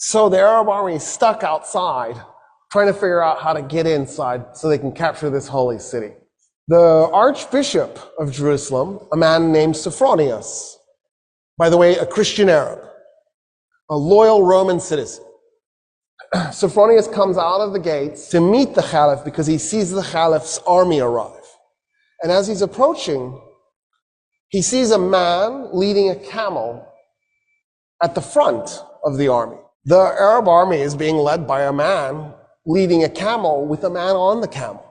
So the Arab army is stuck outside, trying to figure out how to get inside so they can capture this holy city. The Archbishop of Jerusalem, a man named Sophronius, by the way, a Christian Arab, a loyal Roman citizen. Sophronius comes out of the gates to meet the Caliph because he sees the Caliph's army arrive. And as he's approaching, he sees a man leading a camel at the front of the army. The Arab army is being led by a man leading a camel with a man on the camel.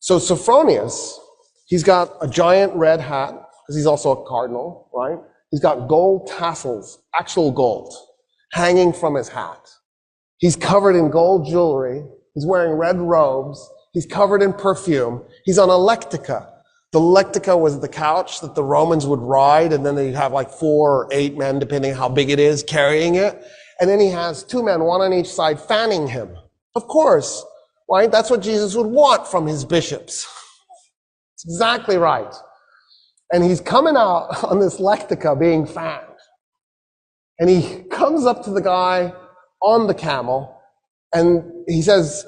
So Sophronius, he's got a giant red hat, because he's also a cardinal, right? He's got gold tassels, actual gold, hanging from his hat. He's covered in gold jewelry. He's wearing red robes. He's covered in perfume. He's on a lectica. The lectica was the couch that the Romans would ride, and then they'd have like 4 or 8 men, depending how big it is, carrying it. And then he has 2 men, one on each side, fanning him. Of course, right? That's what Jesus would want from his bishops. It's exactly right. And he's coming out on this lectica being fanned. And he comes up to the guy on the camel, and he says,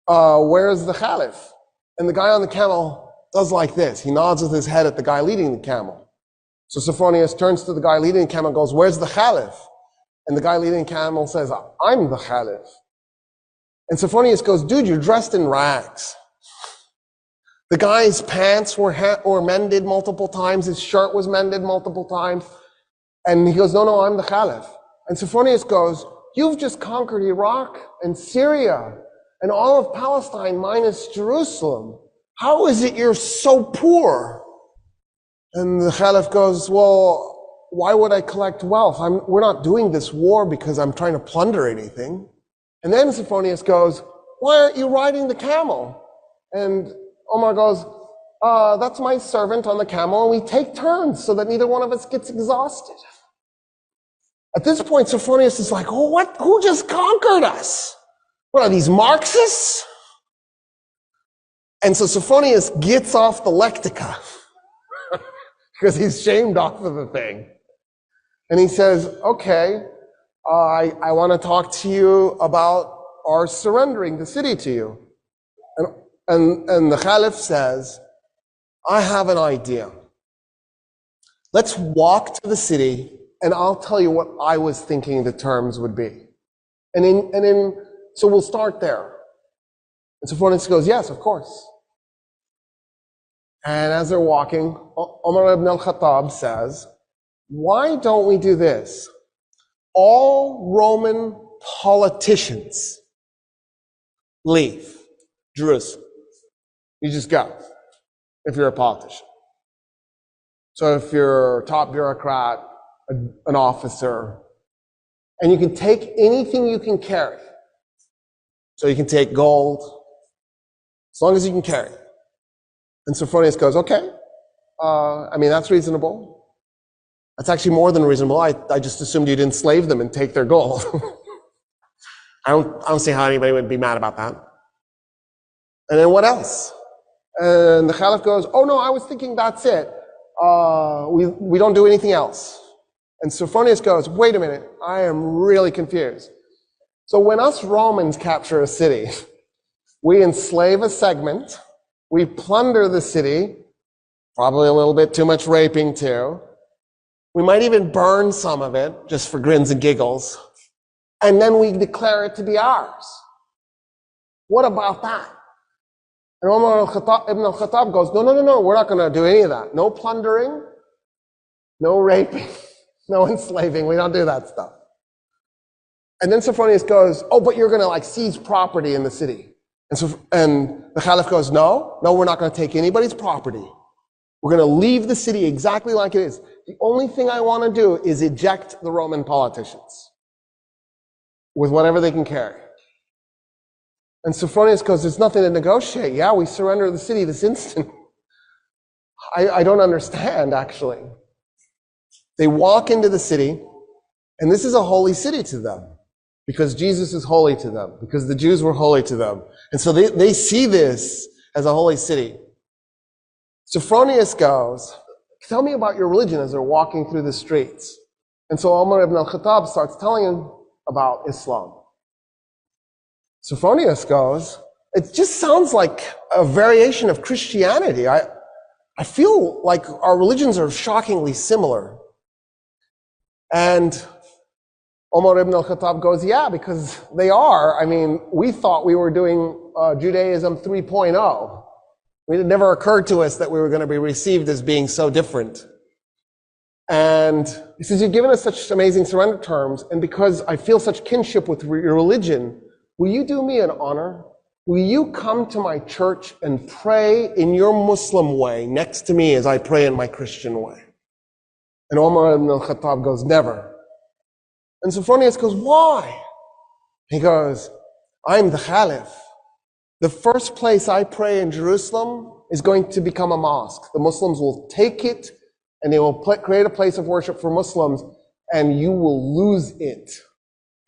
where's the Caliph? And the guy on the camel does like this. He nods with his head at the guy leading the camel. So Sophronius turns to the guy leading the camel and goes, where's the Caliph? And the guy leading the camel says, I'm the Caliph. And Sophronius goes, dude, you're dressed in rags. The guy's pants were mended multiple times. His shirt was mended multiple times. And he goes, no, I'm the Caliph. And Sophronius goes, you've just conquered Iraq and Syria and all of Palestine minus Jerusalem. How is it you're so poor? And the Caliph goes, well, why would I collect wealth? We're not doing this war because I'm trying to plunder anything. And then Sophronius goes, why aren't you riding the camel? And Omar goes, that's my servant on the camel, and we take turns so that neither one of us gets exhausted. At this point, Sophronius is like, oh, what? Who just conquered us? What are these, Marxists? And so Sophronius gets off the lectica because he's shamed off of the thing. And he says, okay, I want to talk to you about our surrendering the city to you. And the Caliph says, I have an idea. Let's walk to the city and I'll tell you what I was thinking the terms would be. So we'll start there. And Sophronius goes, yes, of course. And as they're walking, Umar ibn al-Khattab says, why don't we do this? All Roman politicians leave Jerusalem. You just go, if you're a politician. So if you're a top bureaucrat, an officer, and you can take anything you can carry. So you can take gold, as long as you can carry it. And Sophronius goes, okay, that's reasonable. That's actually more than reasonable. I just assumed you'd enslave them and take their gold. I don't see how anybody would be mad about that. And then what else? And the Caliph goes, oh no, I was thinking that's it. We don't do anything else. And Sophronius goes, wait a minute, I am really confused. So when us Romans capture a city, we enslave a segment, we plunder the city, probably a little bit too much raping too. We might even burn some of it, just for grins and giggles. And then we declare it to be ours. What about that? And Umar ibn al-Khattab goes, no, we're not going to do any of that. No plundering, no raping, no enslaving. We don't do that stuff. And then Sophronius goes, oh, but you're going to seize property in the city. And the Caliph goes, no, we're not going to take anybody's property. We're going to leave the city exactly like it is. The only thing I want to do is eject the Roman politicians with whatever they can carry. And Sophronius goes, there's nothing to negotiate. Yeah, we surrender the city this instant. I don't understand, actually. They walk into the city, and this is a holy city to them, because Jesus is holy to them, because the Jews were holy to them. And so they see this as a holy city. Sophronius goes, tell me about your religion, as they're walking through the streets. And so Umar ibn al-Khattab starts telling him about Islam. Sophronius goes, it just sounds like a variation of Christianity. I feel like our religions are shockingly similar. And Omar ibn al-Khattab goes, yeah, because they are. I mean, we thought we were doing Judaism 3.0. It never occurred to us that we were going to be received as being so different. And he says, you've given us such amazing surrender terms, and because I feel such kinship with your religion, will you do me an honor? Will you come to my church and pray in your Muslim way next to me as I pray in my Christian way? And Omar ibn al-Khattab goes, never. And Sophronius goes, why? He goes, I'm the Caliph. The first place I pray in Jerusalem is going to become a mosque. The Muslims will take it and they will create a place of worship for Muslims, and you will lose it.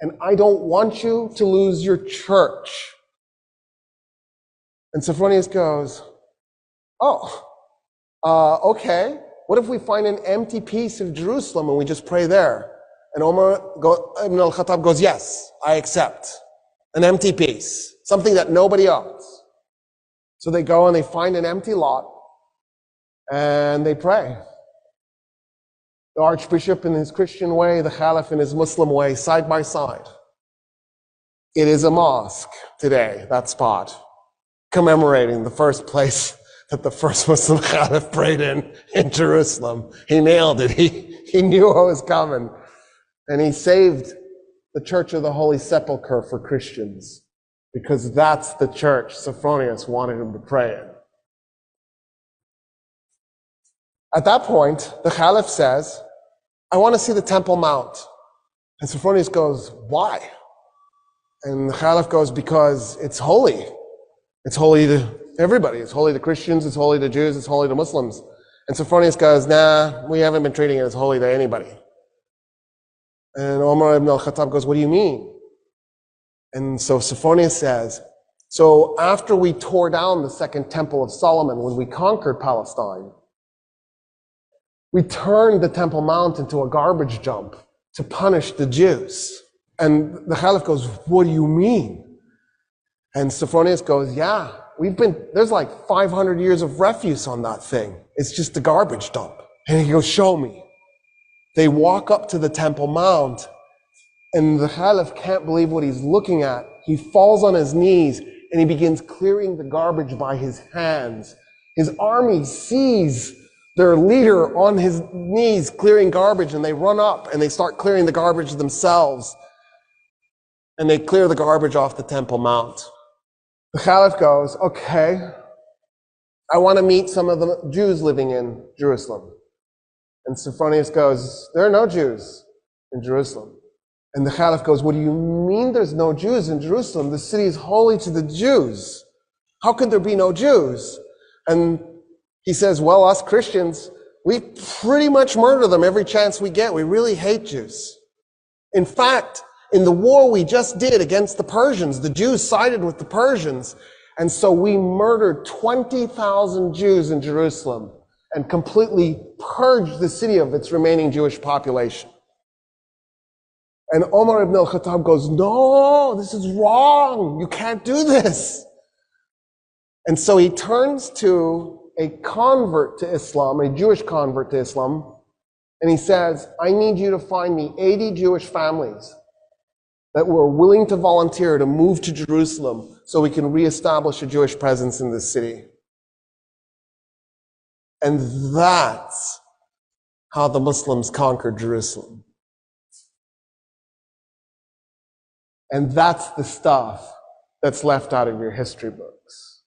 And I don't want you to lose your church. And Sophronius goes, okay. What if we find an empty piece of Jerusalem and we just pray there? And Omar ibn al-Khattab goes, yes, I accept. An empty piece. Something that nobody owns. So they go and they find an empty lot and they pray. The Archbishop in his Christian way, the Caliph in his Muslim way, side by side. It is a mosque today, that spot, commemorating the first place that the first Muslim Caliph prayed in Jerusalem. He nailed it. He knew what was coming. And he saved the Church of the Holy Sepulchre for Christians, because that's the church Sophronius wanted him to pray in. At that point, the Caliph says, I want to see the Temple Mount. And Sophronius goes, why? And the Caliph goes, because it's holy. It's holy to everybody. It's holy to Christians, it's holy to Jews, it's holy to Muslims. And Sophronius goes, nah, we haven't been treating it as holy to anybody. And Omar ibn al-Khattab goes, what do you mean? And so Sophronius says, so after we tore down the second temple of Solomon, when we conquered Palestine, we turned the Temple Mount into a garbage dump to punish the Jews. And the Caliph goes, what do you mean? And Sophronius goes, yeah, there's like 500 years of refuse on that thing. It's just a garbage dump. And he goes, show me. They walk up to the Temple Mount, and the Caliph can't believe what he's looking at. He falls on his knees, and he begins clearing the garbage by his hands. His army sees their leader on his knees clearing garbage, and they run up and they start clearing the garbage themselves. And they clear the garbage off the Temple Mount. The Caliph goes, okay, I want to meet some of the Jews living in Jerusalem. And Sophronius goes, there are no Jews in Jerusalem. And the Caliph goes, what do you mean there's no Jews in Jerusalem? The city is holy to the Jews. How could there be no Jews? And he says, well, us Christians, we pretty much murder them every chance we get. We really hate Jews. In fact, in the war we just did against the Persians, the Jews sided with the Persians. And so we murdered 20,000 Jews in Jerusalem and completely purged the city of its remaining Jewish population. And Omar ibn al-Khattab goes, no, this is wrong. You can't do this. And so he turns to a convert to Islam, a Jewish convert to Islam, and he says, I need you to find me 80 Jewish families that were willing to volunteer to move to Jerusalem so we can reestablish a Jewish presence in this city. And that's how the Muslims conquered Jerusalem. And that's the stuff that's left out of your history books.